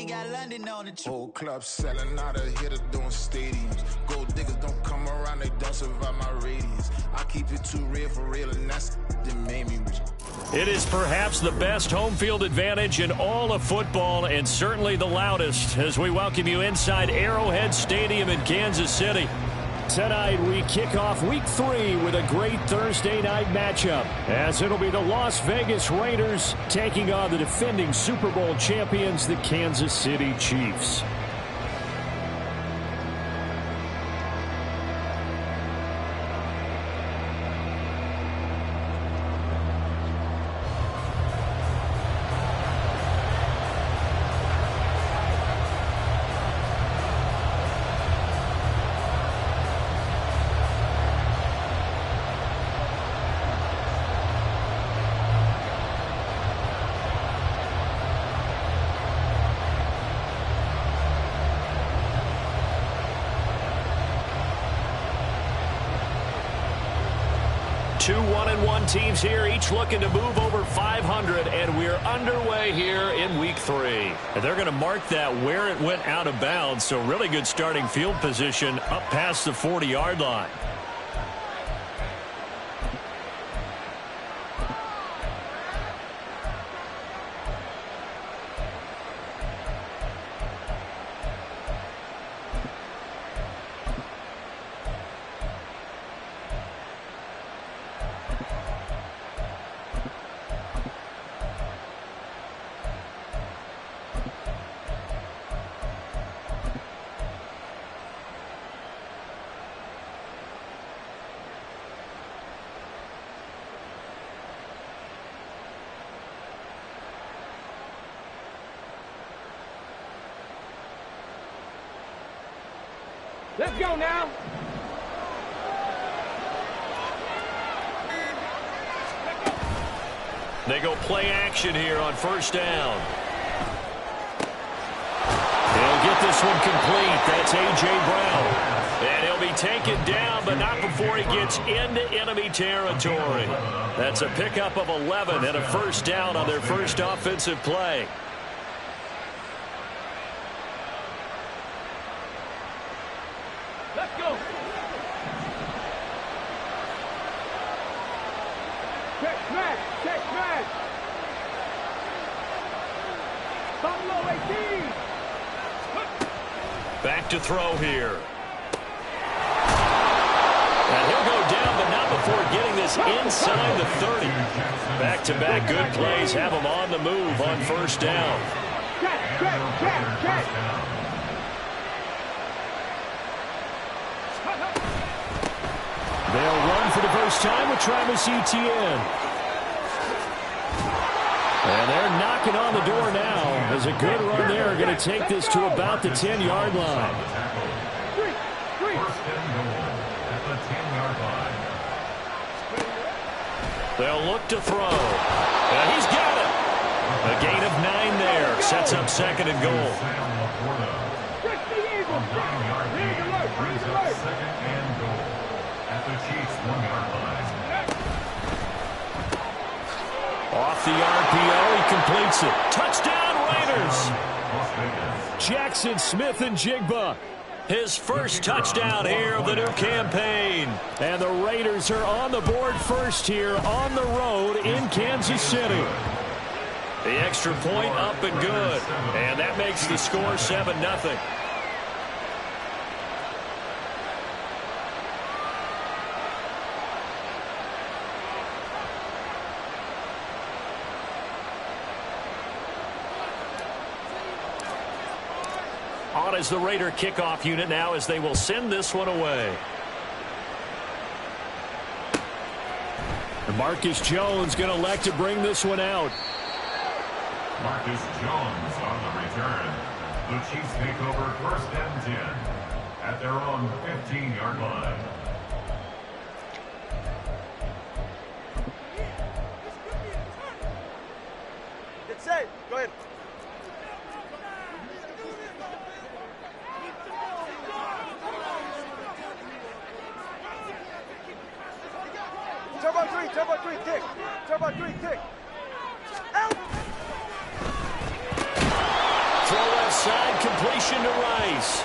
we got London on the Whole club selling out of hitter doing stadiums. Gold diggers don't come around, they don't survive my radius. I keep it too real for real, and that's that made me rich. It is perhaps the best home field advantage in all of football, and certainly the loudest, as we welcome you inside Arrowhead Stadium in Kansas City. Tonight we kick off Week 3 with a great Thursday night matchup, as it'll be the Las Vegas Raiders taking on the defending Super Bowl champions, the Kansas City Chiefs. Two 1-1 teams here, each looking to move over 500, and we're underway here in Week 3. And they're going to mark that where it went out of bounds, so really good starting field position up past the 40-yard line. Let's go now. They go play action here on first down. He'll get this one complete. That's A.J. Brown. And he'll be taken down, but not before he gets into enemy territory. That's a pickup of 11 and a first down on their first offensive play. Let's go. Check smash. Check smash. Buffalo 18. Back to throw here. And he'll go down, but not before getting this inside the 30. Back-to-back good plays have him on the move on first down. Check. They'll run for the first time with Travis Etienne. And they're knocking on the door now. As a good run there, going to take this to about the 10-yard line. They'll look to throw. And he's got it. A gain of 9 there. Sets up second and goal. At the Chiefs' 1-yard line. Off the RPO, he completes it. Touchdown, Raiders! Jackson Smith-Njigba, his first touchdown here of the new campaign. And the Raiders are on the board first here on the road in Kansas City. The extra point up and good. And that makes the score 7-0. On as the Raider kickoff unit now, as they will send this one away. Marcus Jones going to elect to bring this one out. Marcus Jones on the return. The Chiefs take over first and 10 at their own 15-yard line. Get safe. Go ahead. Turbo 3, kick. Turbo 3, kick. Out. Throw left pace.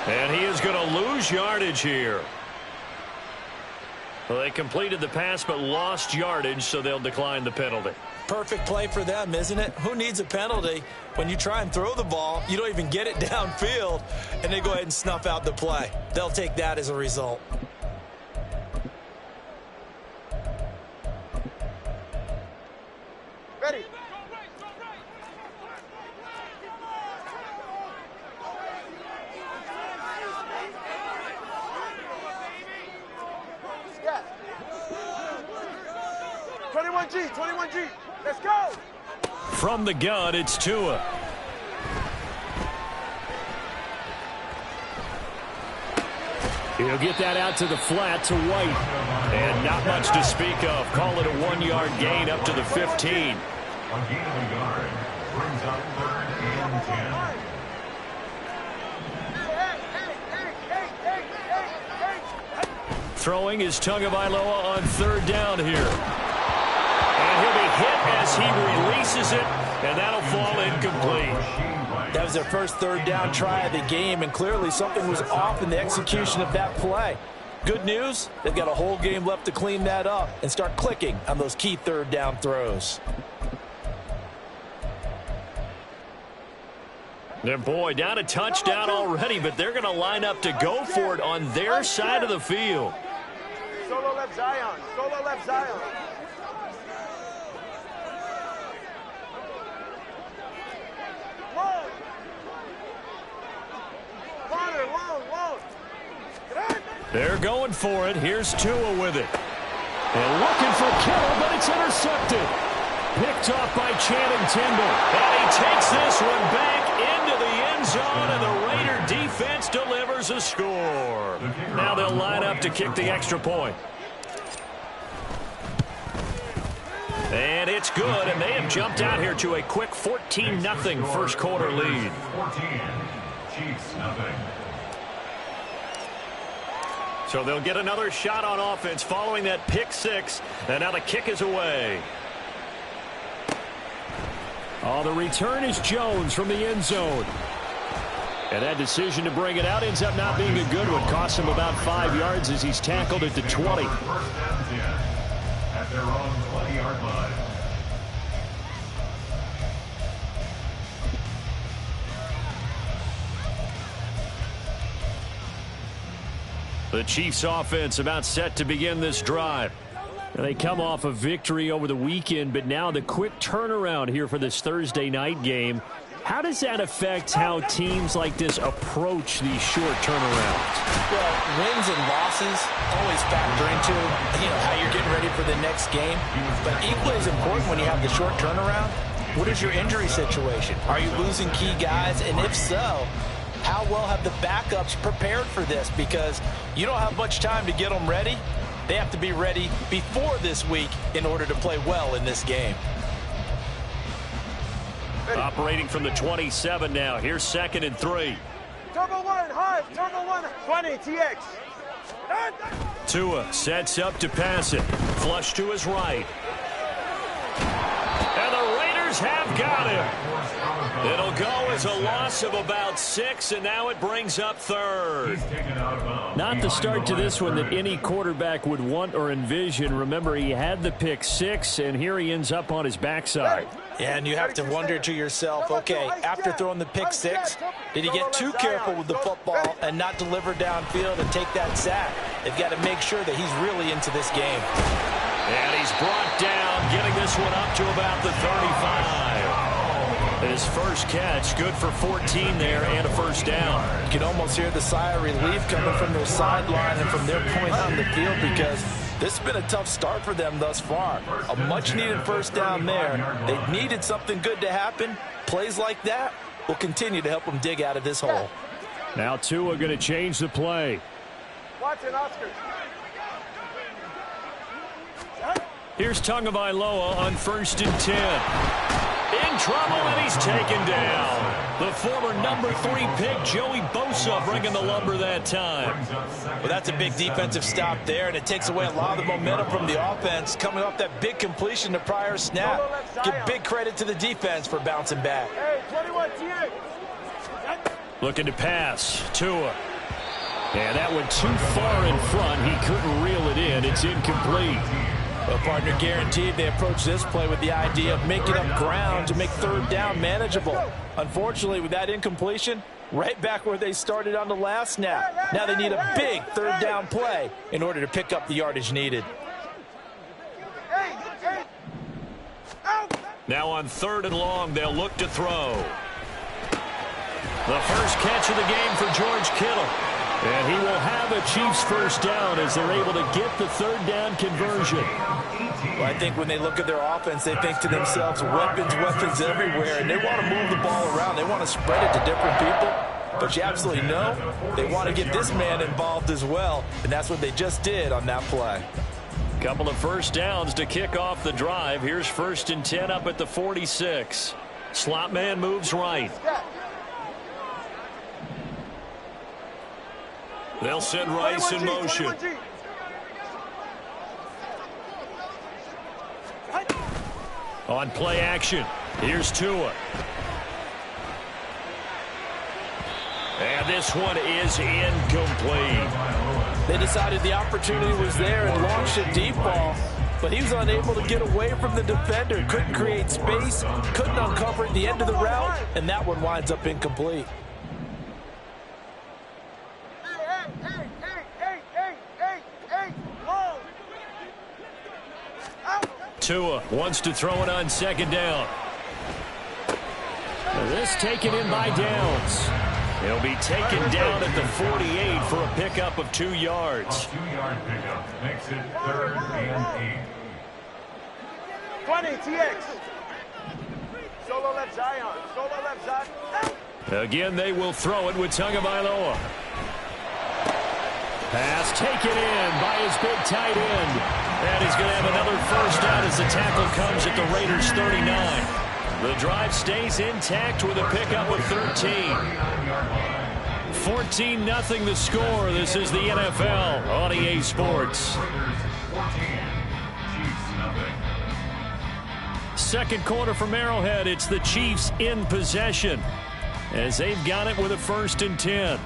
And he is going to lose yardage here. Well, they completed the pass but lost yardage, so they'll decline the penalty. Perfect play for them, isn't it? Who needs a penalty when you try and throw the ball, you don't even get it downfield, and they go ahead and snuff out the play. They'll take that as a result. Ready. Yeah. 21G. Let's go. From the gun, it's Tua. He'll get that out to the flat to White. And not much to speak of. Call it a 1-yard gain up to the 15. A gain of a yard brings up 3rd and 10. Throwing is Tagovailoa on 3rd down here. And he'll be hit as he releases it, and that'll fall incomplete. That was their first 3rd down try of the game, and clearly something was off in the execution of that play. Good news, they've got a whole game left to clean that up and start clicking on those key 3rd down throws. And boy, down a touchdown already, but they're going to line up to go for it on their side of the field. Solo left Zion. Solo left Zion. Long. Corner, long. They're going for it. Here's Tua with it. And looking for Kittle, but it's intercepted. Picked off by Channing Tindall. And he takes this one back into the end zone, and the Raider defense delivers a score. Now they'll line up to kick the extra point. And it's good, and they have jumped out here to a quick 14-0 first quarter lead. 14, Chiefs nothing. So they'll get another shot on offense following that pick six, and now the kick is away. Oh, the return is Jones from the end zone. And that decision to bring it out ends up not being a good one. Costs him about 5 yards as he's tackled at the 20. First and 10 at their own 20-yard line. The Chiefs offense about set to begin this drive. They come off a victory over the weekend, but now the quick turnaround here for this Thursday night game. How does that affect how teams like this approach these short turnarounds? Well, wins and losses always factor into, how you're getting ready for the next game. But equally as important when you have the short turnaround, what is your injury situation? Are you losing key guys? And if so, how well have the backups prepared for this? Because you don't have much time to get them ready. They have to be ready before this week in order to play well in this game. Operating from the 27 now. Here's 2nd and 3. Turbo 1, hard. Turbo 1, 20, TX. Tua sets up to pass it. Flush to his right. And the Raiders have got him. It'll go as a loss of about 6, and now it brings up 3rd. Not the start to this one that any quarterback would want or envision. Remember, he had the pick 6, and here he ends up on his backside. Yeah, and you have to wonder to yourself, okay, after throwing the pick 6, did he get too careful with the football and not deliver downfield and take that sack? They've got to make sure that he's really into this game. And he's brought down, getting this one up to about the 35. His first catch, good for 14 there and a first down. You can almost hear the sigh of relief coming from their sideline and from their point on the field, because this has been a tough start for them thus far. A much-needed first down there. They needed something good to happen. Plays like that will continue to help them dig out of this hole. Now Tua going to change the play. Watson, Oscar. Here's Tagovailoa on 1st and 10. In trouble, and he's taken down. The former number 3 pick, Joey Bosa, bringing the lumber that time. Well, that's a big defensive stop there, and it takes away a lot of the momentum from the offense coming off that big completion the prior snap. Give big credit to the defense for bouncing back. Hey, 21, TX. Looking to pass. Tua. And that went too far in front. He couldn't reel it in. It's incomplete. Well, partner, guaranteed they approach this play with the idea of making up ground to make third down manageable. Unfortunately, with that incompletion, right back where they started on the last snap. Now they need a big third down play in order to pick up the yardage needed. Now on 3rd and long, they'll look to throw. The first catch of the game for George Kittle. And he will have a Chiefs first down as they're able to get the third down conversion. Well, I think when they look at their offense, they think to themselves, weapons, weapons everywhere, and they want to move the ball around. They want to spread it to different people. But you absolutely know they want to get this man involved as well, and that's what they just did on that play. Couple of first downs to kick off the drive. Here's 1st and 10 up at the 46. Slot man moves right. They'll send Rice in motion. On play action, here's Tua. And this one is incomplete. They decided the opportunity was there and launched a deep ball, but he was unable to get away from the defender. Couldn't create space, couldn't uncover at the end of the route, and that one winds up incomplete. Tua wants to throw it on 2nd down. This taken in by Downs. He'll be taken down at the 48 for a pickup of 2 yards. A 2-yard pickup makes it 3rd and 8. 20, TX. Solo left Zion. Solo left Zion. Again, they will throw it with Tagovailoa. Pass taken in by his big tight end. And he's going to have another first down as the tackle comes at the Raiders' 39. The drive stays intact with a pickup of 13. 14-0 the score. This is the NFL on EA Sports. 2nd quarter from Arrowhead. It's the Chiefs in possession as they've got it with a 1st and 10.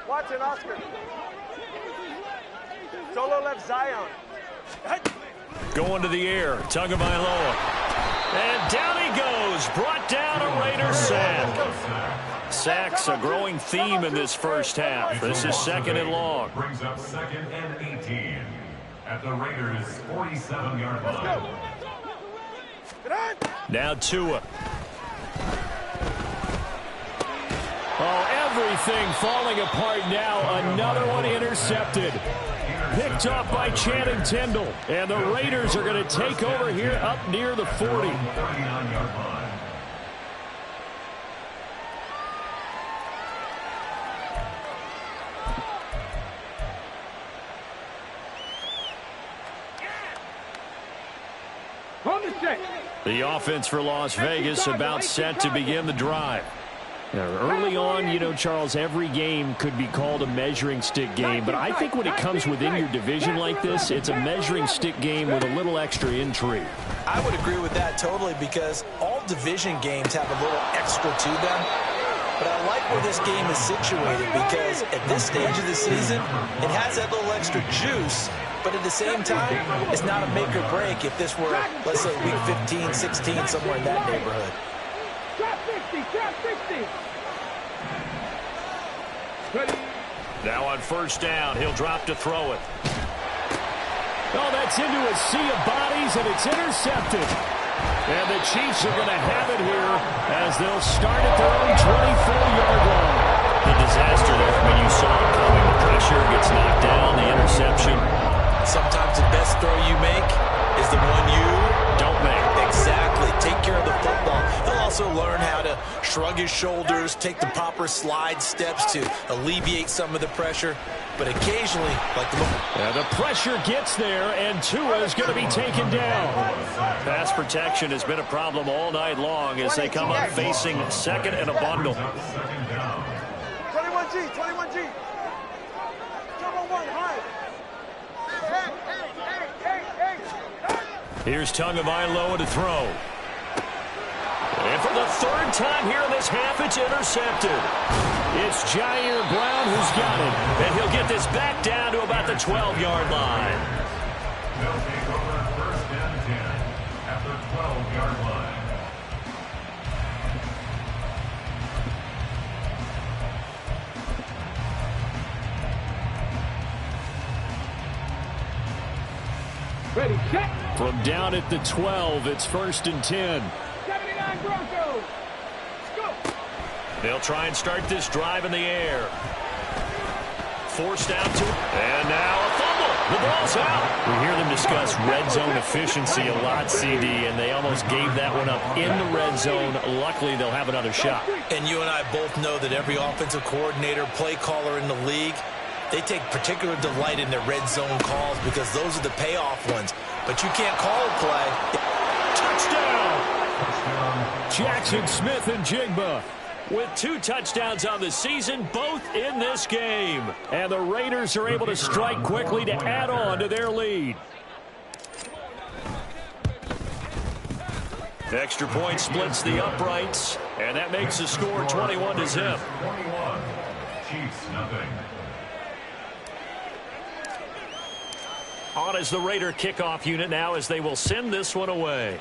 Watson, Oscar. Solo left Zion. Going to the air, Tagovailoa. And down he goes, brought down a Raiders sack. Sacks a growing theme in this first half. This is 2nd and long. Brings up 2nd and 18 at the Raiders' 47-yard line. Now Tua. Oh, everything falling apart now. Another one intercepted. Picked off by Channing Tindall. And the Raiders are going to take over here up near the 40. The offense for Las Vegas about set to begin the drive. Now, early on, you know, Charles, every game could be called a measuring stick game. But I think when it comes within your division like this, it's a measuring stick game with a little extra intrigue. I would agree with that totally because all division games have a little extra to them. But I like where this game is situated because at this stage of the season, it has that little extra juice. But at the same time, it's not a make or break if this were, let's say, week 15, 16, somewhere in that neighborhood. Now on first down, he'll drop to throw it. Oh, that's into a sea of bodies, and it's intercepted. And the Chiefs are going to have it here as they'll start at their own 24-yard line. The disaster there. I mean, you saw it coming. The pressure gets knocked down, the interception. Sometimes the best throw you make is the one you don't make. Exactly. Take care of the football. He'll also learn how to shrug his shoulders, take the proper slide steps to alleviate some of the pressure. But occasionally, like the pressure gets there, and Tua is going to be taken down. Pass protection has been a problem all night long as they come up facing second and a bundle. 21G, 21G. Here's Tagovailoa to throw. And for the third time here in this half, it's intercepted. It's Jair Brown who's got it. And he'll get this back down to about the 12-yard line. They'll take over first and 10 at the 12-yard line. Ready, check. From down at the 12, it's first and 10. 79 Broncos. Go. They'll try and start this drive in the air. Forced out to it. And now a fumble. The ball's out. We hear them discuss red zone efficiency a lot, CD, and they almost gave that one up in the red zone. Luckily, they'll have another shot. And you and I both know that every offensive coordinator, play caller in the league, they take particular delight in their red zone calls because those are the payoff ones. But you can't call a play. Touchdown! Jackson Smith and Jigba with 2 touchdowns on the season, both in this game. And the Raiders are able to strike quickly to add on to their lead. Extra point splits the uprights, and that makes the score 21-0. 21. Chiefs, nothing. On is the Raider kickoff unit now as they will send this one away.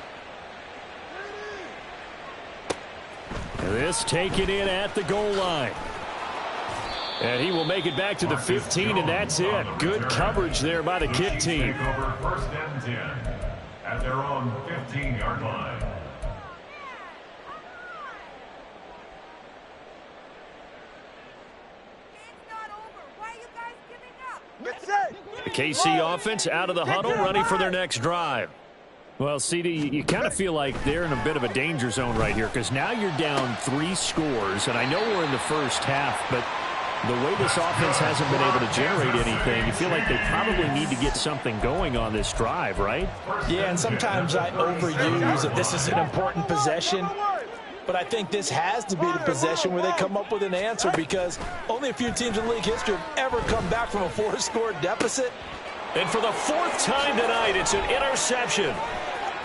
This taken in at the goal line. And he will make it back to the 15, and that's it. Good coverage there by the kick team. Take over first and 10 at their own 15-yard line. The KC offense out of the huddle, ready for their next drive. Well, CD, you kind of feel like they're in a bit of a danger zone right here because now you're down 3 scores, and I know we're in the first half, but the way this offense hasn't been able to generate anything, you feel like they probably need to get something going on this drive, right? Yeah, and sometimes I overuse it. This is an important possession. But I think this has to be the possession where they come up with an answer because only a few teams in league history have ever come back from a 4-score deficit. And for the 4th time tonight, it's an interception.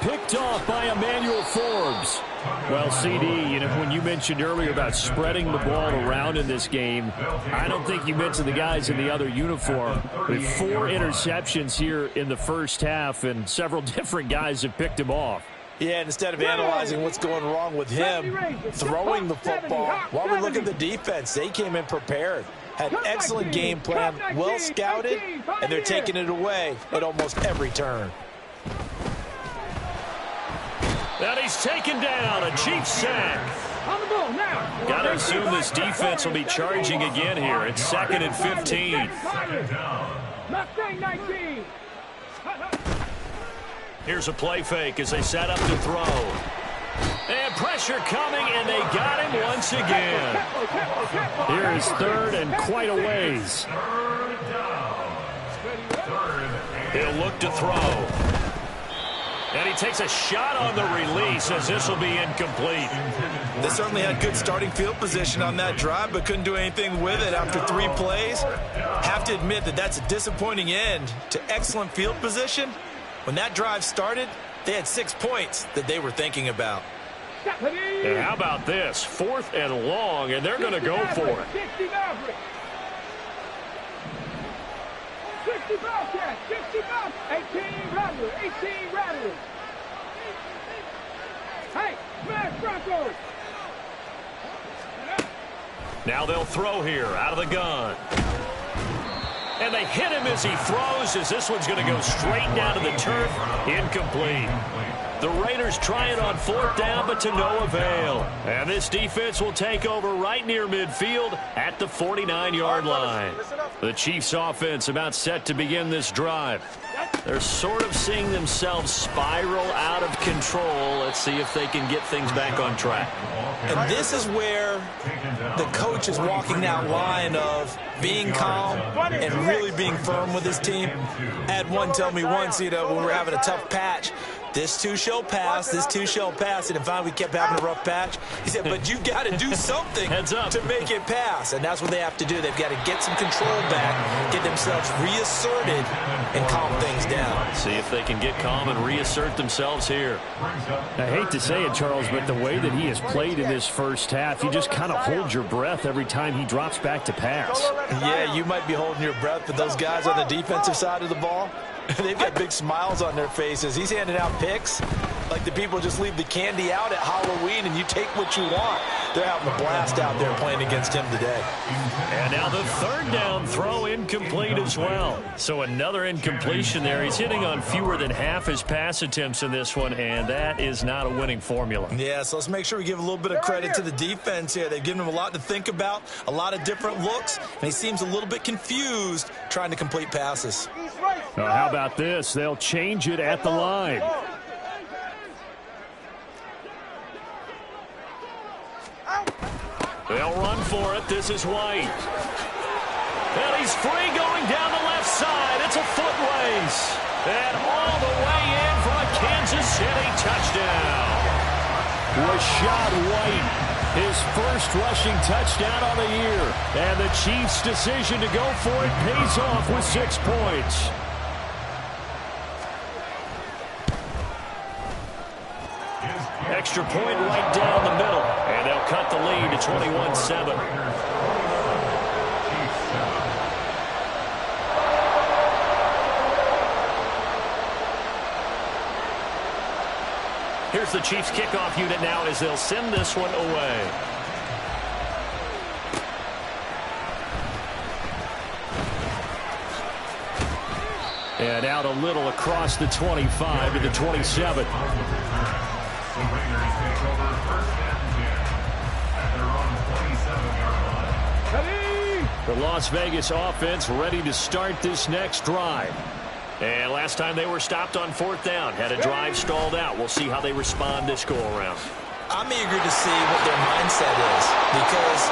Picked off by Emmanuel Forbes. Well, CD, you know, when you mentioned earlier about spreading the ball around in this game, I don't think you mentioned the guys in the other uniform. With 4 interceptions here in the first half, and several different guys have picked him off. Yeah, and instead of analyzing what's going wrong with him throwing the football, while we look at the defense, they came in prepared. Had an excellent game plan, well scouted, and they're taking it away at almost every turn. And he's taken down, a Chiefs sack. Got to assume this defense will be charging again here. It's 2nd and 15. Here's a play fake as they set up to throw. And pressure coming, and they got him once again. Here is 3rd and quite a ways. He'll look to throw. And he takes a shot on the release as this will be incomplete. They certainly had good starting field position on that drive, but couldn't do anything with it after 3 plays. Have to admit that that's a disappointing end to excellent field position. When that drive started, they had 6 points that they were thinking about. And how about this? 4th and long, and they're going to go for it. 60 Bobcats, 60 Bobcats, 18 Rattlers, 18 Rattlers. Hey, smash Broncos. Now they'll throw here out of the gun. And they hit him as he throws, as this one's going to go straight down to the turf. Incomplete. The Raiders try it on 4th down, but to no avail. And this defense will take over right near midfield at the 49-yard line. The Chiefs offense about set to begin this drive. They're sort of seeing themselves spiral out of control. Let's see if they can get things back on track. And this is where the coach is walking that line of being calm and really being firm with his team. I had one tell me once, you know, when we were having a tough patch, this too shall pass, this too shall pass. And finally we kept having a rough patch. He said, but you got to do something to make it pass. And that's what they have to do. They've got to get some control back, get themselves reasserted, and calm things down. See if they can get calm and reassert themselves here. I hate to say it, Charles, but the way that he has played in this first half, you just kind of hold your breath every time he drops back to pass. Yeah, you might be holding your breath, but those guys on the defensive side of the ball, they've got big smiles on their faces. He's handing out picks like the people just leave the candy out at Halloween and you take what you want. They're having a blast out there playing against him today. And now the third down throw incomplete as well. So another incompletion there. He's hitting on fewer than half his pass attempts in this one, and that is not a winning formula. Yeah, so let's make sure we give a little bit of credit to the defense here. They've given him a lot to think about, a lot of different looks, and he seems a little bit confused trying to complete passes. How about this? They'll change it at the line. They'll run for it. This is White. And he's free going down the left side. It's a foot race. And all the way in for a Kansas City touchdown. Rashad White, his first rushing touchdown on the year. And the Chiefs' decision to go for it pays off with 6 points. Extra point right down the middle. And they'll cut the lead to 21-7. Here's the Chiefs kickoff unit now as they'll send this one away. And out a little across the 25 to the 27. The Raiders take over first and 10 at their own 27-yard line. The Las Vegas offense ready to start this next drive. And last time they were stopped on fourth down, had a drive stalled out. We'll see how they respond this go-around. I'm eager to see what their mindset is because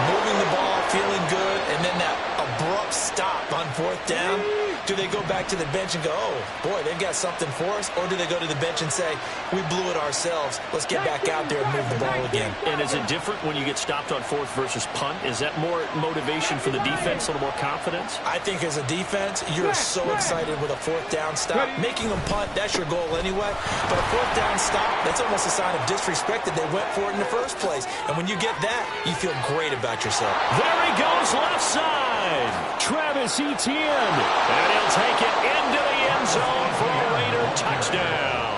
moving the ball, feeling good, and then that abrupt stop on fourth down, do they go back to the bench and go, oh, boy, they've got something for us? Or do they go to the bench and say, we blew it ourselves. Let's get back out there and move the ball again. And is it different when you get stopped on fourth versus punt? Is that more motivation for the defense, a little more confidence? I think as a defense, you're so excited with a fourth down stop. Making them punt, that's your goal anyway. But a fourth down stop, that's almost a sign of disrespect that they went for it in the first place. And when you get that, you feel great about yourself. There he goes, left side. Travis Etienne. And he'll take it into the end zone for a Raider touchdown.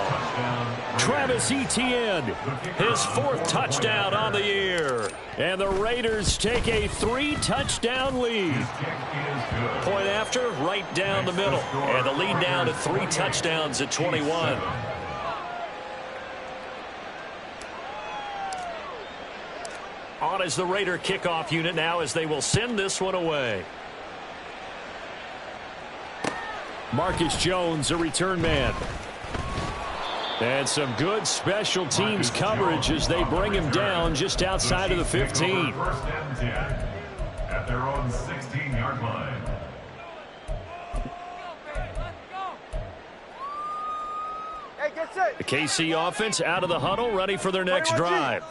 Travis Etienne, his fourth touchdown on the year. And the Raiders take a 3-touchdown lead. Point after, right down the middle. And the lead down to 3 touchdowns at 21. On is the Raider kickoff unit now as they will send this one away. Marcus Jones, a return man. And some good special teams coverage as they bring him down just outside of the 15. First and 10 at their own 16-yard line. Hey, get set. The KC offense out of the huddle, ready for their next drive.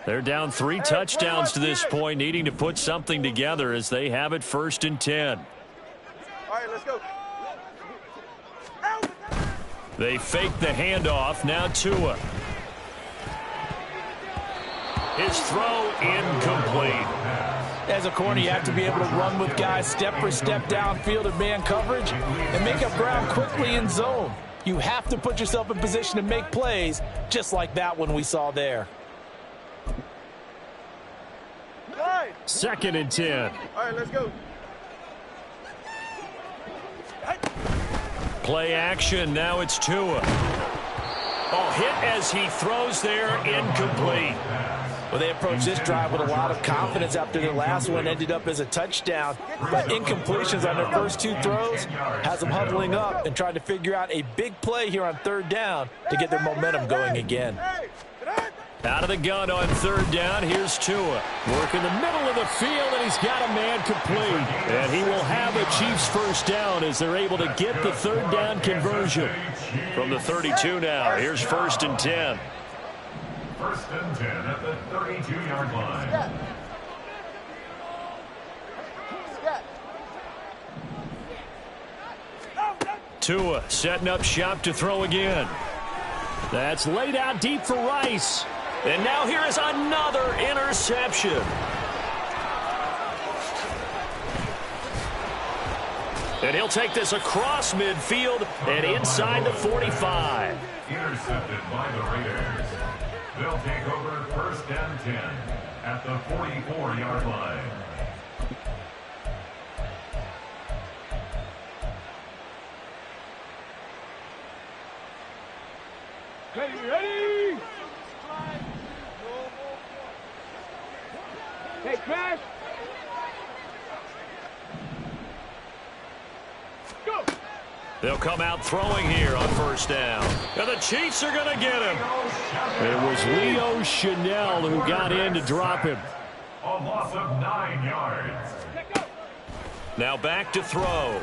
They're down 3 touchdowns to this point, needing to put something together as they have it 1st and 10. All right, let's go. They fake the handoff. Now Tua. His throw incomplete. As a corner, you have to be able to run with guys step for step downfield in man coverage and make up ground quickly in zone. You have to put yourself in position to make plays just like that one we saw there. 2nd and 10. All right, let's go. Play action. Now it's Tua. Oh, hit as he throws there. Incomplete. Well, they approached this drive with a lot of confidence after their last one ended up as a touchdown. But incompletions on their first 2 throws has them huddling up and trying to figure out a big play here on 3rd down to get their momentum going again. Out of the gun on third down, here's Tua. Working the middle of the field, and he's got a man complete. And he will have a Chiefs first down as they're able to get the third down conversion. From the 32 now, here's 1st and 10. 1st and 10 at the 32-yard line. Tua setting up shop to throw again. That's laid out deep for Rice. And now here is another interception. And he'll take this across midfield and inside the 45. Intercepted by the Raiders. They'll take over 1st and 10 at the 44-yard line. Ready? Hey, Crash. Go. They'll come out throwing here on 1st down. And the Chiefs are going to get him. It was Leo Chanel who got in to drop him. A loss of 9 yards. Now back to throw.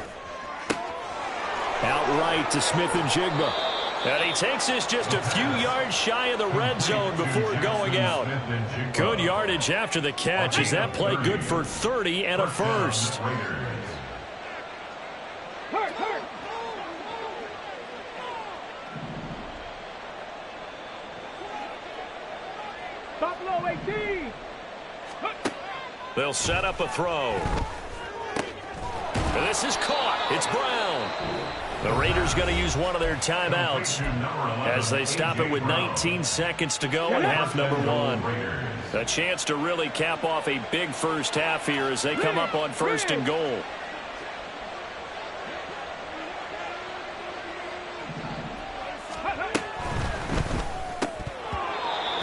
Outright to Smith and Jigba. And he takes this just a few yards shy of the red zone before going out. Good yardage after the catch. Is that play good for 30 and a first? Hurt. Buffalo 18. They'll set up a throw. And this is caught. It's Brown. The Raiders going to use one of their timeouts as they stop it with 19 seconds to go in half number 1. A chance to really cap off a big first half here as they come up on 1st and goal.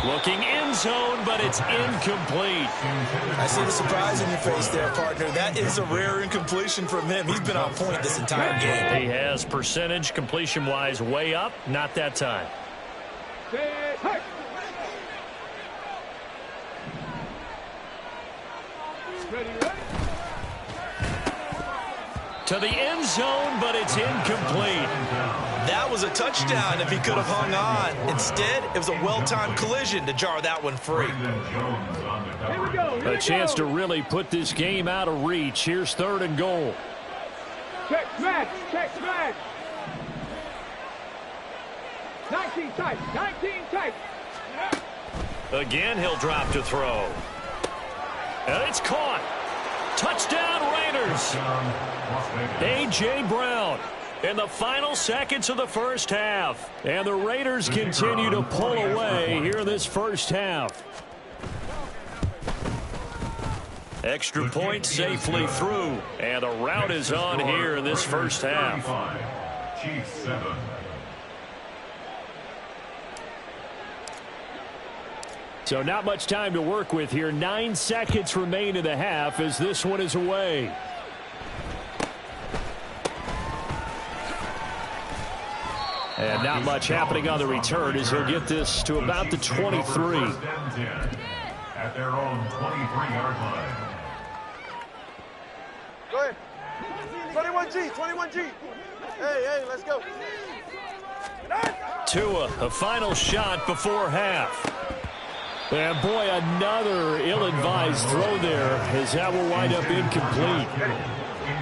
Looking end zone, but it's incomplete. I see the surprise in your face there, partner. That is a rare incompletion from him. He's been on point this entire game. He has percentage completion-wise way up. Not that time. Ready. To the end zone, but it's incomplete. That was a touchdown if he could have hung on. Instead, it was a well-timed collision to jar that one free. Here we go. A chance to really put this game out of reach. Here's 3rd and goal. Check smash. 19 tight. Again, he'll drop to throw. And it's caught. Touchdown, Raiders. A.J. Brown in the final seconds of the first half. And the Raiders continue to pull away here in this first half. Extra point safely through. And the route is on here in this first half. Chiefs 7. So not much time to work with here. 9 seconds remain in the half as this one is away. And not much happening on the return as he'll get this to about the 23. At their own 23-yard line. Go ahead. 21G. Hey, let's go. Tua, a final shot before half. And boy, another ill-advised throw there as that will wind up incomplete.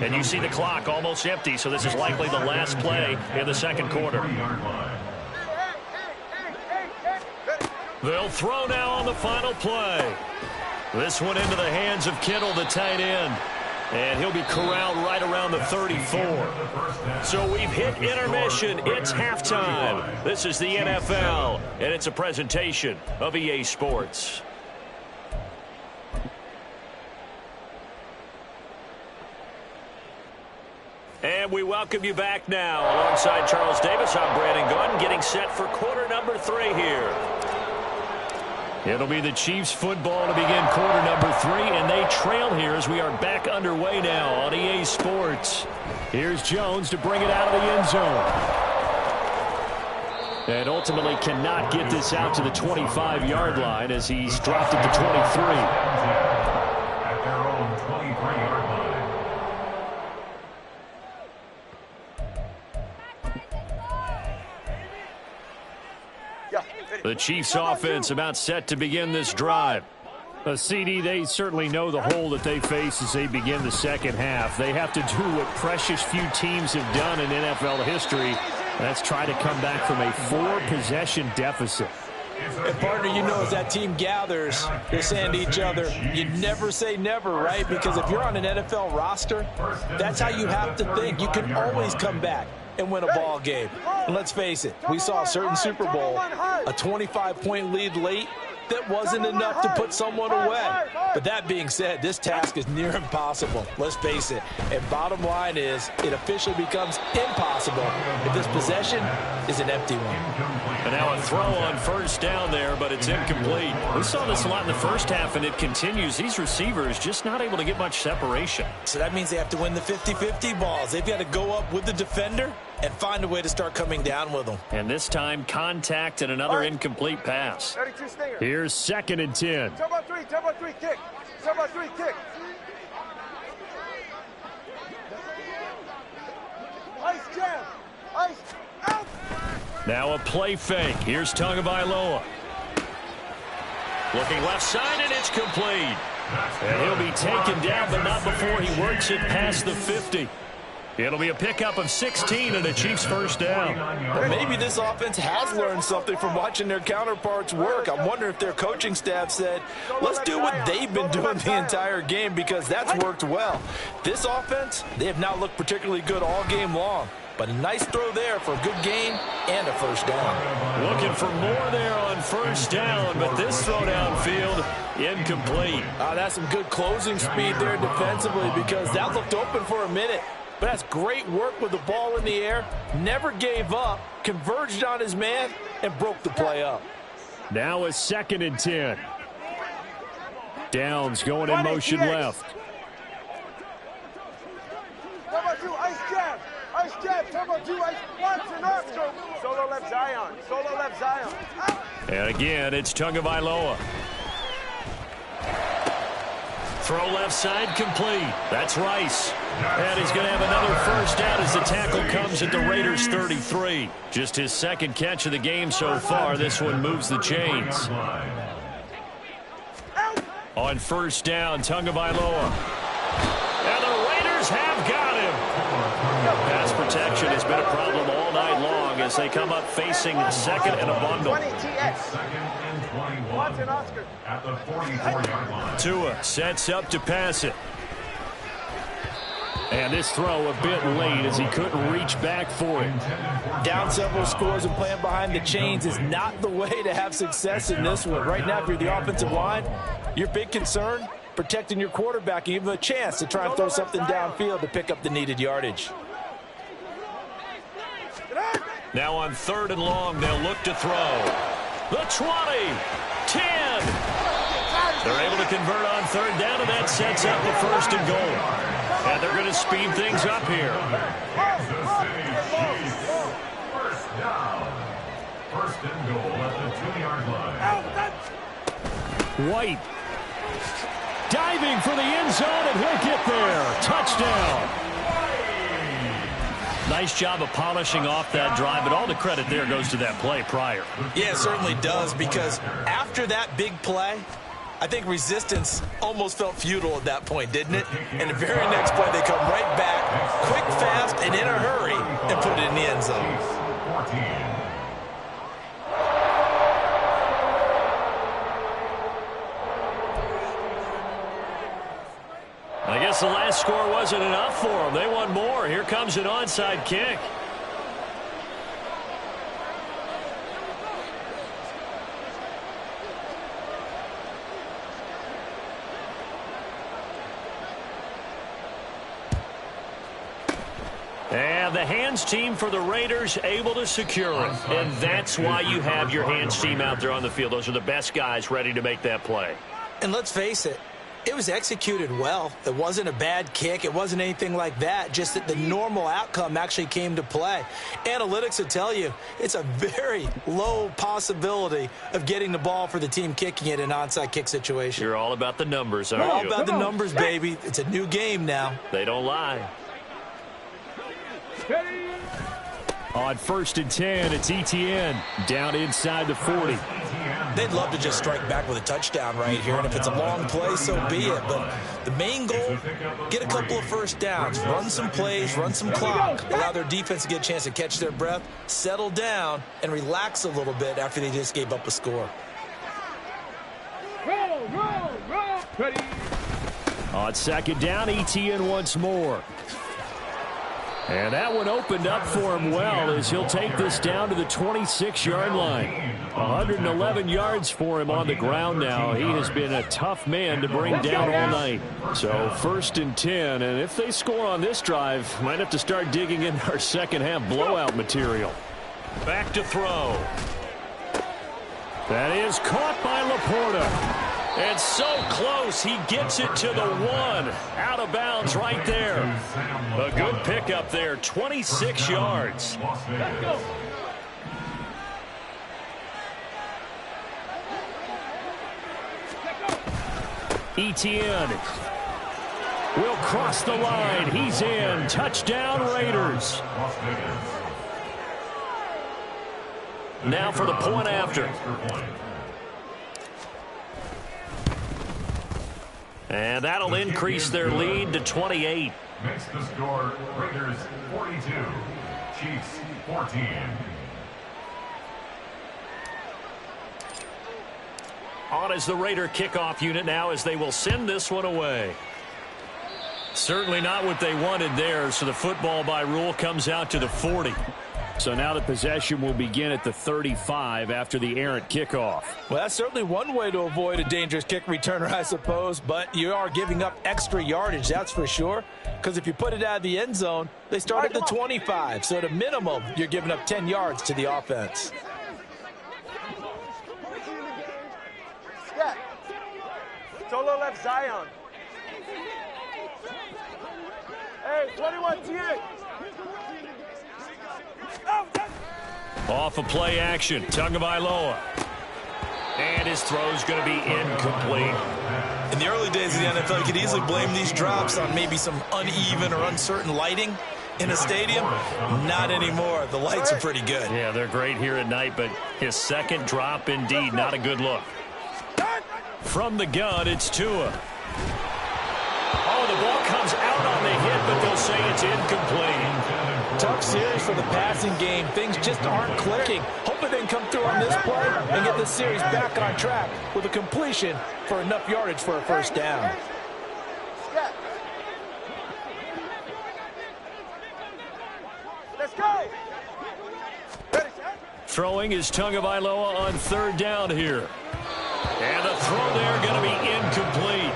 And you see the clock almost empty, so this is likely the last play in the second quarter. They'll throw now on the final play. This one into the hands of Kittle, the tight end. And he'll be corralled right around the 34. So we've hit intermission. It's halftime. This is the NFL, and it's a presentation of EA Sports. And we welcome you back now. Alongside Charles Davis, I'm Brandon Gunn, getting set for quarter number 3 here. It'll be the Chiefs football to begin quarter number 3, and they trail here as we are back underway now on EA Sports. Here's Jones to bring it out of the end zone. And ultimately cannot get this out to the 25-yard line as he's dropped at the 23. At their own 23-yard line. The Chiefs offense about set to begin this drive. CD, they certainly know the hole that they face as they begin the second half. They have to do what precious few teams have done in NFL history. That's try to come back from a 4-possession deficit. And partner, you know, as that team gathers, they're saying to each other, you never say never, right? Because if you're on an NFL roster, that's how you have to think. You can always come back and win a ball game. And let's face it, we saw a certain Super Bowl, a 25-point lead late, that wasn't enough to put someone away. But that being said, this task is near impossible. Let's face it. And bottom line is, it officially becomes impossible if this possession is an empty one. And now a throw on first down there, but it's incomplete. We saw this a lot in the first half, and it continues. These receivers just not able to get much separation. So that means they have to win the 50-50 balls. They've got to go up with the defender and find a way to start coming down with them. And this time, contact and another incomplete pass. Here's 2nd and 10. Turbo 3, kick. Turbo 3, kick. Ice jam. Ice out. Now a play fake. Here's Tagovailoa. Looking left side, and it's complete. And he'll be taken down, but not before he works it past the 50. It'll be a pickup of 16 and a Chiefs first down. But maybe this offense has learned something from watching their counterparts work. I'm wondering if their coaching staff said, let's do what they've been doing the entire game, because that's worked well. This offense, they have not looked particularly good all game long. But a nice throw there for a good gain and a first down. Looking for more there on first down, but this throw downfield incomplete. That's some good closing speed there defensively, because that looked open for a minute. But that's great work with the ball in the air. Never gave up, converged on his man, and broke the play up. Now a 2nd and 10. Downs going in motion left. Turbo 2, ice jab. Ice jab. Turbo 2, ice Watson Oscar. Solo left Zion. Solo left Zion. Out. And again, it's Tagovailoa. Throw left side complete. That's Rice. And he's going to have another first down as the tackle comes at the Raiders' 33. Just his 2nd catch of the game so far. This one moves the chains. On first down, Tagovailoa. And the Raiders have got him. Pass protection has been a problem all night long as they come up facing 2nd and a bundle. 20 TX. Watson Oscar. At the 44-yard line. Tua sets up to pass it. And this throw a bit late as he couldn't reach back for it. Down several scores and playing behind the chains is not the way to have success in this one. Right now, if you're the offensive line, your big concern, protecting your quarterback and give him a chance to try and throw something downfield to pick up the needed yardage. Now on 3rd and long, they'll look to throw. The 20, 10. They're able to convert on 3rd down, and that sets up the 1st and goal. And they're going to speed things up here. Kansas City Chiefs. First down. 1st and goal at the 2-yard line. White diving for the end zone, and he'll get there. Touchdown. Nice job of polishing off that drive, but all the credit there goes to that play prior. Yeah, it certainly does, because after that big play, I think resistance almost felt futile at that point, didn't it? And the very next play, they come right back, quick, fast, and in a hurry, and put it in the end zone. 14. I guess the last score wasn't enough for them. They want more. Here comes an onside kick. And the hands team for the Raiders able to secure it. And that's why you have your hands team out there on the field. Those are the best guys ready to make that play. And let's face it, It was executed well. It wasn't a bad kick. It wasn't anything like that. Just that the normal outcome actually came to play. Analytics will tell you it's a very low possibility of getting the ball for the team kicking it in an onside kick situation. You're all about the numbers, aren't All you? about the numbers, baby. It's a new game now. They don't lie. On 1st and 10, it's Etienne down inside the 40. They'd love to just strike back with a touchdown right here, and if it's a long play, so be it. But the main goal, get a couple of first downs, run some plays, run some clock, allow their defense to get a chance to catch their breath, settle down, and relax a little bit after they just gave up a score. Roll. Ready. On 2nd down, Etienne once more. And that one opened up for him well as he'll take this down to the 26-yard line. 111 yards for him on the ground now. He has been a tough man to bring down all night. So 1st and 10, and if they score on this drive, might have to start digging in our second-half blowout material. Back to throw. That is caught by Laporta. And so close, he gets it to the 1. Out of bounds right there. A good pickup there, 26 yards. Let's go. Etienne will cross the line. He's in. Touchdown, Raiders. Now for the point after. And that'll increase their lead to 28. Makes the score Raiders 42, Chiefs 14. On is the Raider kickoff unit now as they will send this one away. Certainly not what they wanted there, so the football by rule comes out to the 40. So now the possession will begin at the 35 after the errant kickoff. Well, that's certainly one way to avoid a dangerous kick returner, I suppose, but you are giving up extra yardage, that's for sure, because if you put it out of the end zone, they start at the 25, so at a minimum, you're giving up 10 yards to the offense. Solo left Zion. Hey, 21 T8. Off of play action, Tagovailoa. And his throw's going to be incomplete. In the early days of the NFL, you could easily blame these drops on maybe some uneven or uncertain lighting in a stadium. Not anymore. The lights are pretty good. Yeah, they're great here at night, but his second drop, indeed, not a good look. From the gun, it's Tua. Oh, the ball comes out on the hit, but they'll say it's incomplete. Tough series for the passing game. Things just aren't clicking. Hoping they can come through on this play and get this series back on track with a completion for enough yardage for a first down. Let's go. Throwing is Tagovailoa on 3rd down here. And the throw there going to be incomplete.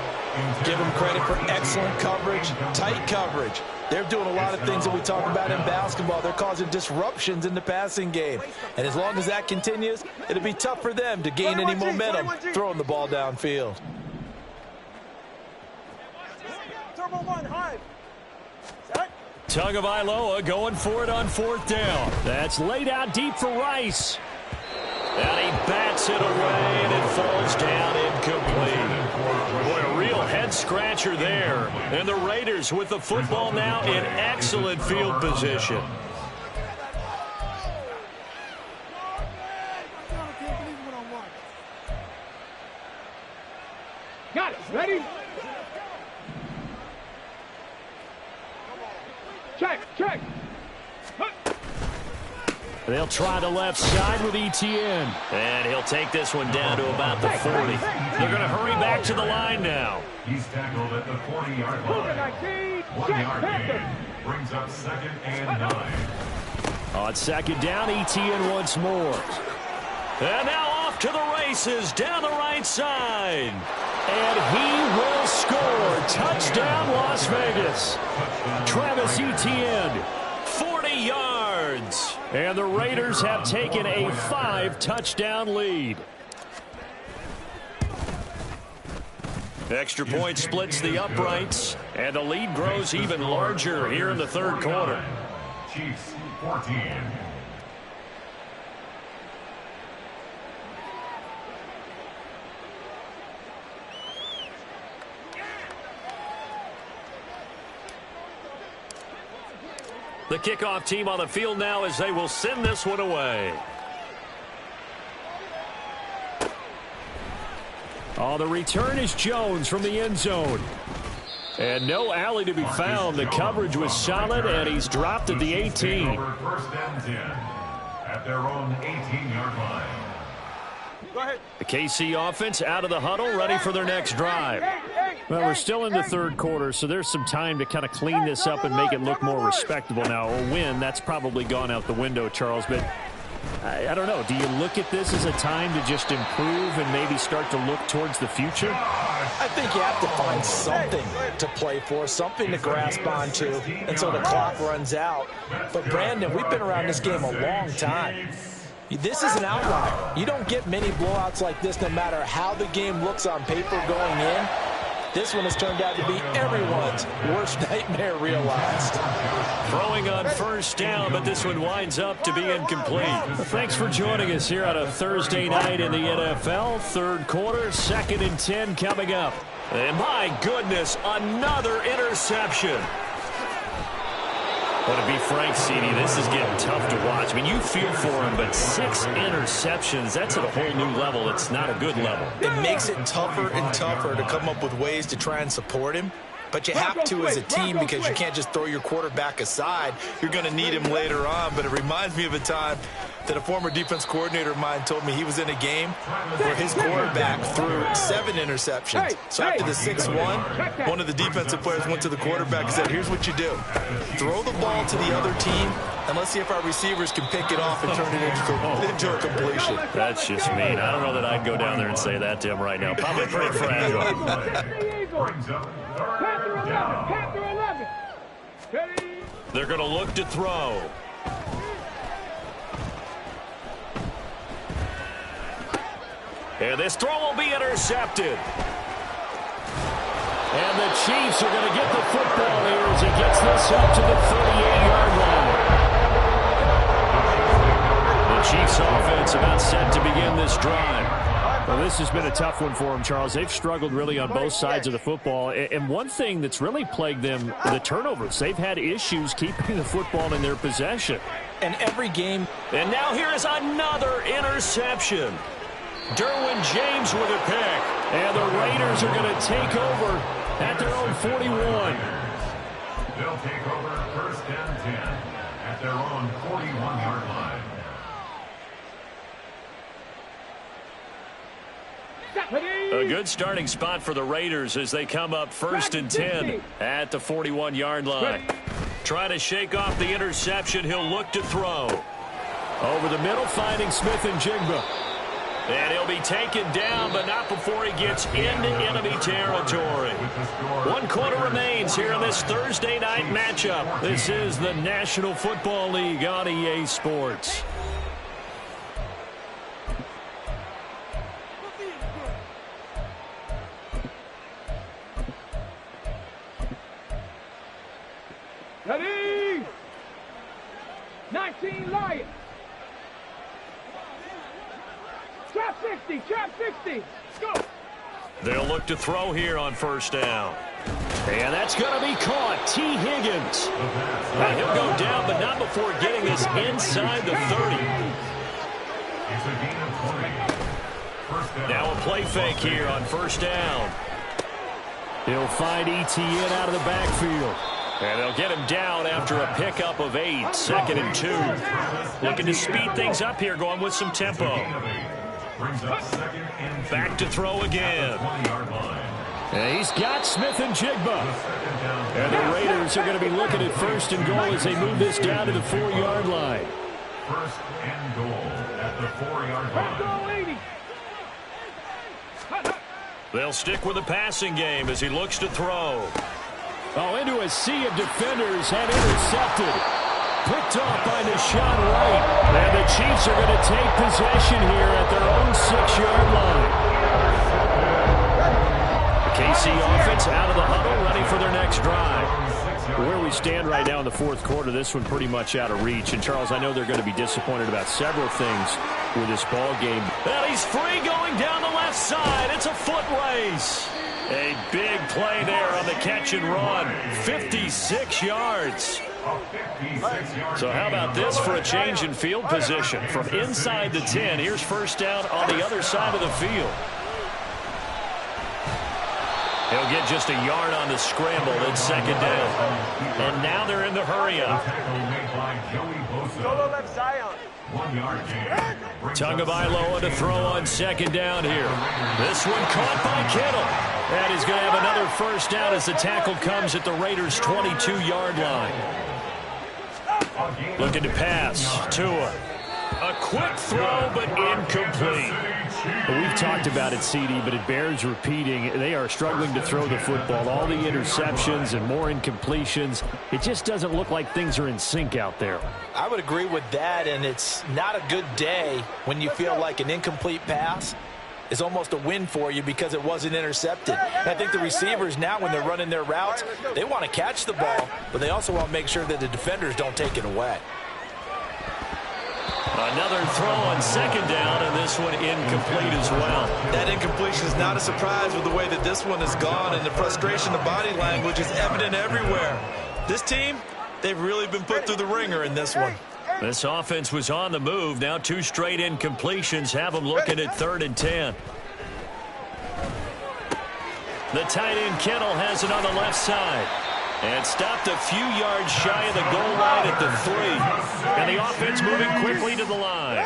Give them credit for excellent coverage, tight coverage. They're doing a lot of things that we talk about in basketball. They're causing disruptions in the passing game. And as long as that continues, it'll be tough for them to gain any momentum throwing the ball downfield. Turbo 1, high. Tagovailoa going for it on 4th down. That's laid out deep for Rice. And he bats it away, and it falls down incomplete. Boy, a real head-scratcher there. And the Raiders with the football now in excellent field position. Got it. Ready? Check. They'll try the left side with Etienne. And he'll take this one down to about the 40. They're going to hurry back to the line now. He's tackled at the 40-yard line. 1 yard gain brings up 2nd and 9. On 2nd down, Etienne once more. And now off to the races down the right side. And he will score. Touchdown, Las Vegas. Travis Etienne, 40 yards. And the Raiders have taken a 5-touchdown lead. Extra point splits the uprights, and the lead grows even larger here in the third quarter. Chiefs 14. The kickoff team on the field now as they will send this one away. Oh, the return is Jones from the end zone. And no alley to be found. The coverage was solid, and he's dropped at the 18. First and 10 at their own 18-yard line. Go ahead. The KC offense out of the huddle, ready for their next drive. Well, we're still in the third quarter, so there's some time to kind of clean this up and make it look more respectable. Now, a win, that's probably gone out the window, Charles, but I don't know. Do you look at this as a time to just improve and maybe start to look towards the future? I think you have to find something to play for, something to grasp onto until the clock runs out. But, Brandon, we've been around this game a long time. This is an outlier. You don't get many blowouts like this no matter how the game looks on paper going in. This one has turned out to be everyone's worst nightmare realized. Throwing on first down, but this one winds up to be incomplete. Well, thanks for joining us here on a Thursday night in the NFL. Third quarter, 2nd and 10 coming up. And my goodness, another interception. But to be frank, CD, this is getting tough to watch. I mean, you feel for him, but 6 interceptions, that's at a whole new level. It's not a good level. It makes it tougher and tougher to come up with ways to try and support him. But you have to as a team because you can't just throw your quarterback aside. You're going to need him later on. But it reminds me of a time that a former defense coordinator of mine told me he was in a game where his quarterback threw 7 interceptions. So after the 6-1, one of the defensive players went to the quarterback and said, here's what you do. Throw the ball to the other team, and let's see if our receivers can pick it off and turn it into a completion. That's just mean. I don't know that I'd go down there and say that to him right now. Probably pretty fragile. Brings up Panther 11. They're going to look to throw. And this throw will be intercepted. And the Chiefs are going to get the football here as he gets this up to the 38-yard line. The Chiefs offense about set to begin this drive. Well, this has been a tough one for them, Charles. They've struggled really on both sides of the football. And one thing that's really plagued them, the turnovers. They've had issues keeping the football in their possession. And every game. And now here is another interception. Derwin James with a pick. And the Raiders are going to take over at their own 41. They'll take over first and 10 at their own 41-yard line. A good starting spot for the Raiders as they come up first and 10 at the 41-yard line. Trying to shake off the interception. He'll look to throw. Over the middle, finding Smith and Jigba. And he'll be taken down, but not before he gets into enemy territory. 1 quarter remains here in this Thursday night matchup. This is the National Football League on EA Sports. Ready? 19 Lions. Trap 60, trap 60. Go. They'll look to throw here on first down. And that's going to be caught. T. Higgins. And he'll go down, but not before getting this inside the 30. It's a gain of 20. First down. Now a play fake here on first down. He'll find ETN out of the backfield. And they'll get him down after a pickup of 8. 2nd and 2. Looking to speed things up here, going with some tempo. Back to throw again. And he's got Smith and Jigba. And the Raiders are going to be looking at first and goal as they move this down to the 4-yard line. First and goal at the 4-yard line. They'll stick with the passing game as he looks to throw. Oh, into a sea of defenders and intercepted. Picked off by Deshaun Wright. And the Chiefs are going to take possession here at their own 6-yard line. The KC offense out of the huddle, ready for their next drive. Where we stand right now in the fourth quarter, this one pretty much out of reach. And, Charles, I know they're going to be disappointed about several things with this ball game. And he's free going down the left side. It's a foot race. A big play there on the catch and run. 56 yards. So how about this for a change in field position? From inside the 10, here's first down on the other side of the field. He'll get just a yard on the scramble. It's second down. And now they're in the hurry-up. Solo left Zion. 1 yard gain. Tagovailoa to throw on second down here. This one caught by Kittle. And he's going to have another first down as the tackle comes at the Raiders' 22-yard line. Looking to pass. Tua. A quick throw, but incomplete. Well, we've talked about it, CD, but it bears repeating. They are struggling to throw the football. All the interceptions and more incompletions. It just doesn't look like things are in sync out there. I would agree with that, and it's not a good day when you feel like an incomplete pass is almost a win for you because it wasn't intercepted. And I think the receivers now, when they're running their routes, they want to catch the ball, but they also want to make sure that the defenders don't take it away. Another throw on second down, and this one incomplete as well. That incompletion is not a surprise with the way that this one has gone, and the frustration, the body language is evident everywhere. This team, they've really been put through the ringer in this one. This offense was on the move. Now 2 straight incompletions have them looking at 3rd and 10. The tight end Kittle has it on the left side. And stopped a few yards shy of the goal line at the 3. And the offense moving quickly to the line.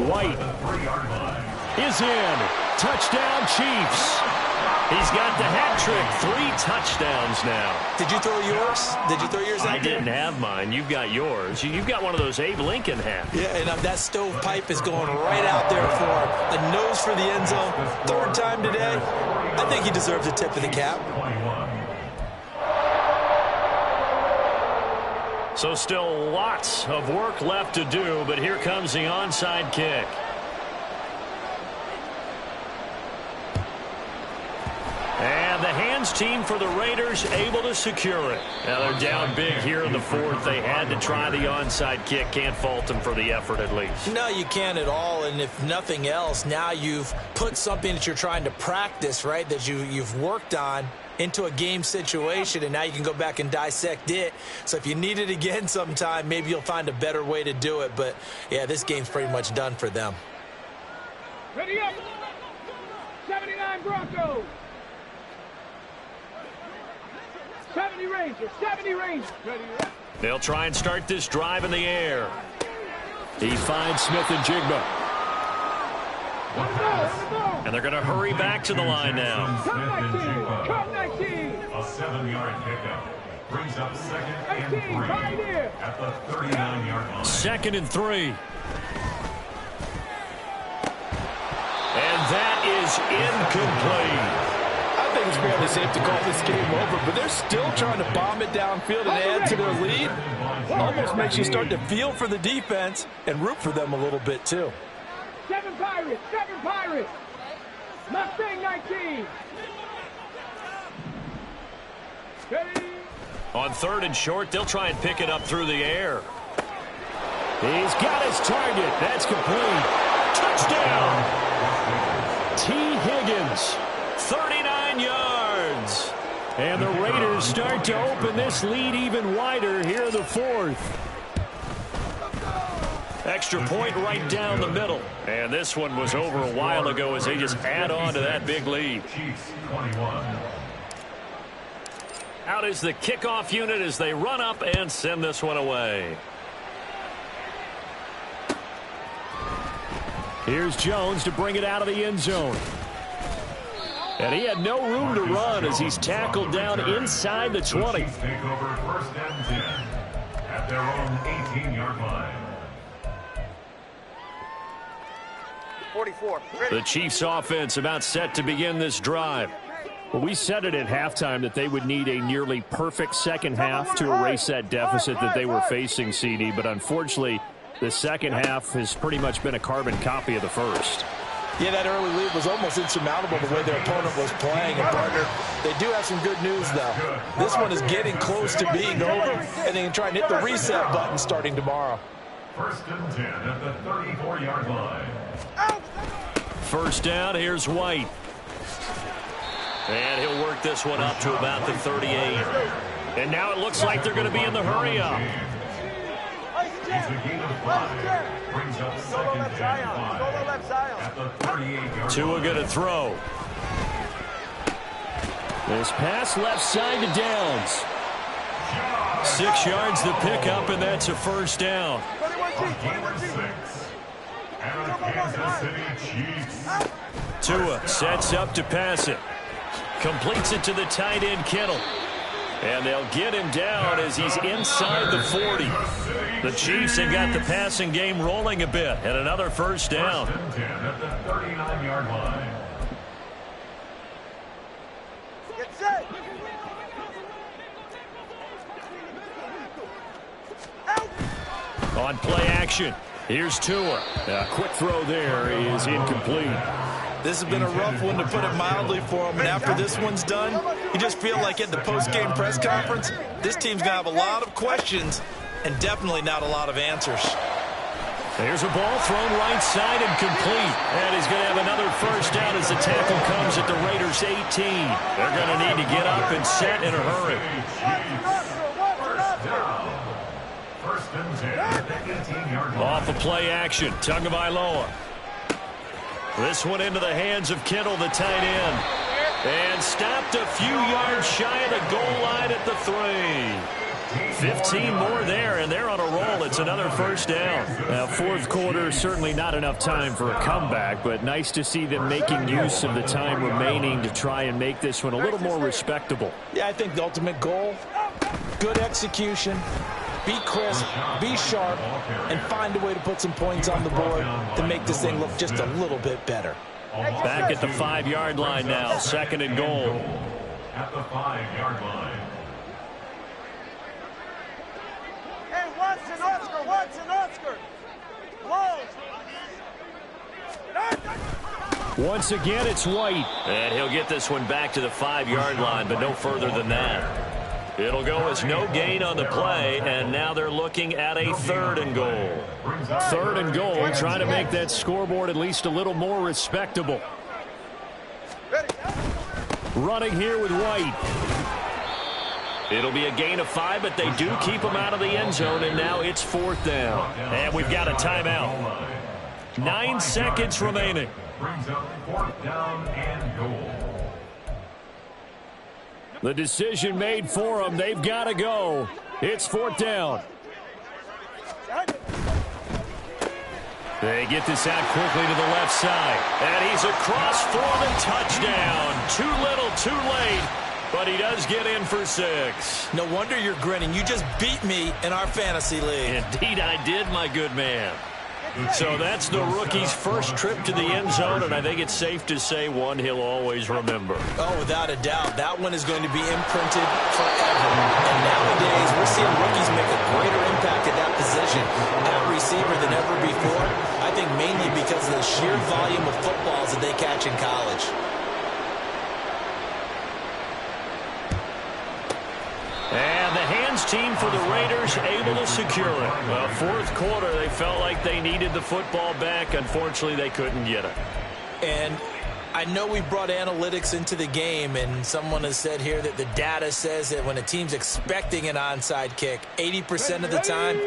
White is in. Touchdown, Chiefs. He's got the hat trick. 3 touchdowns now. Did you throw yours? Did you throw yours out I didn't have mine. You've got yours. You've got one of those Abe Lincoln hats. Yeah, and that stovepipe is going right out there for a nose for the end zone. 3rd time today. I think he deserves a tip of the cap. So still lots of work left to do, but here comes the onside kick. And the hands team for the Raiders able to secure it. Now they're down big here in the 4th. They had to try the onside kick. Can't fault them for the effort at least. No, you can't at all. And if nothing else, now you've put something that you're trying to practice, right, that you've worked on into a game situation, and now you can go back and dissect it. So if you need it again sometime, maybe you'll find a better way to do it. But, yeah, this game's pretty much done for them. Ready up. 79 Broncos. 70 Rangers. 70 Rangers. Ready up. They'll try and start this drive in the air. He finds Smith and Jigba. And they're going to hurry back to the line now. Cut 19. A 7-yard pickup. Brings up 2nd and 3 right here. at the 39-yard line. 2nd and 3. And that is incomplete. I think it's fairly safe to call this game over, but they're still trying to bomb it downfield and add to their lead. Almost makes you start to feel for the defense and root for them a little bit, too. 7 Pirates. 7 Pirates. Mustang 19. Ready. On 3rd and short, they'll try and pick it up through the air. He's got his target. That's complete. Touchdown. T. Higgins. 39 yards. And the Raiders start to open this lead even wider here in the 4th. Extra point right down the middle. And this one was over a while ago as they just add on to that big lead. Chiefs 21. Out is the kickoff unit as they run up and send this one away. Here's Jones to bring it out of the end zone. And he had no room to run as he's tackled down inside the 20. Chiefs take over 1st and 10 at their own 18-yard line. 44. The Chiefs offense about set to begin this drive. Well, we said it at halftime that they would need a nearly perfect second half to erase that deficit that they were facing, CD. But unfortunately, the second half has pretty much been a carbon copy of the first. Yeah, that early lead was almost insurmountable the way their opponent was playing. And, partner, they do have some good news, though. This one is getting close to being over, and they can try and hit the reset button starting tomorrow. First and 10 at the 34-yard line. First down, here's White. And he'll work this one up to about the 38. And now it looks like they're going to be in the hurry-up. He's a gain of 5. Brings up second and 5 at the 38-yard Tua line. going to throw. This pass left side to Downs. 6 yards the pickup, and that's a first down. Gain of 6. And the Kansas City Chiefs. Tua sets up to pass it. Completes it to the tight end, Kittle. And they'll get him down as he's inside the 40. The Chiefs have got the passing game rolling a bit, and another first down. First and 10 at the 39-yard line. Get set. On play action, here's Tua. A quick throw there is incomplete. This has been a rough one, to put it mildly, for him. And after this one's done, you just feel like at the post-game press conference, this team's going to have a lot of questions and definitely not a lot of answers. There's a ball thrown right side and complete. And he's going to have another first down as the tackle comes at the Raiders' 18. They're going to need to get up and set in a hurry. First and 10 at the 18-yard line. Off of play action, Tagovailoa. This one into the hands of Kittle, the tight end. And stopped a few yards shy of the goal line at the 3. 15 more there, and they're on a roll. It's another first down. Fourth quarter, certainly not enough time for a comeback, but nice to see them making use of the time remaining to try and make this one a little more respectable. Yeah, I think the ultimate goal, good execution, be crisp, be sharp, and find a way to put some points on the board to make this thing look just a little bit better. Back at the 5-yard line now, second and goal. At the 5-yard line. Hey, Watson, Oscar. Close. Once again, it's White. And he'll get this one back to the 5-yard line, but no further than that. It'll go as no gain on the play, and now they're looking at a third and goal. Third and goal, trying to make that scoreboard at least a little more respectable. Running here with White. It'll be a gain of 5, but they do keep him out of the end zone, and now it's fourth down. And we've got a timeout. 9 seconds remaining. Brings up fourth down and goal. The decision made for them. They've got to go. It's fourth down. They get this out quickly to the left side. And he's across for the touchdown. Too little, too late. But he does get in for 6. No wonder you're grinning. You just beat me in our fantasy league. Indeed I did, my good man. So that's the rookie's first trip to the end zone, and I think it's safe to say one he'll always remember. Oh, without a doubt. That one is going to be imprinted forever. And nowadays, we're seeing rookies make a greater impact at that position at receiver than ever before. I think mainly because of the sheer volume of footballs that they catch in college. And the hands team for the Raiders able to secure it. Well, fourth quarter, they felt like they needed the football back. Unfortunately, they couldn't get it. And I know we brought analytics into the game, and someone has said here that the data says that when a team's expecting an onside kick, 80% of the time,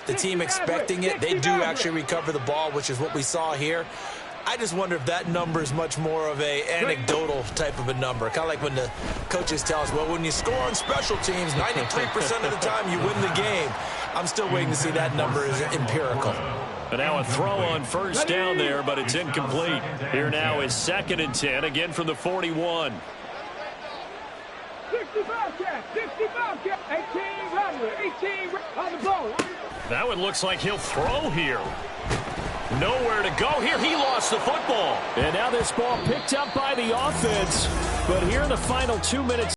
the team expecting it, they do actually recover the ball, which is what we saw here. I just wonder if that number is much more of a anecdotal type of a number. Kind of like when the coaches tell us, well, when you score on special teams, 93% of the time you win the game. I'm still waiting to see that number is empirical. And now a throw on first down there, but it's incomplete. Here now is second and 10, again from the 41. 65 cat, 65 cat, 18 runner, 18 on the ball. That one looks like he'll throw here. Nowhere to go here. He lost the football. And now this ball picked up by the offense. But here in the final 2 minutes.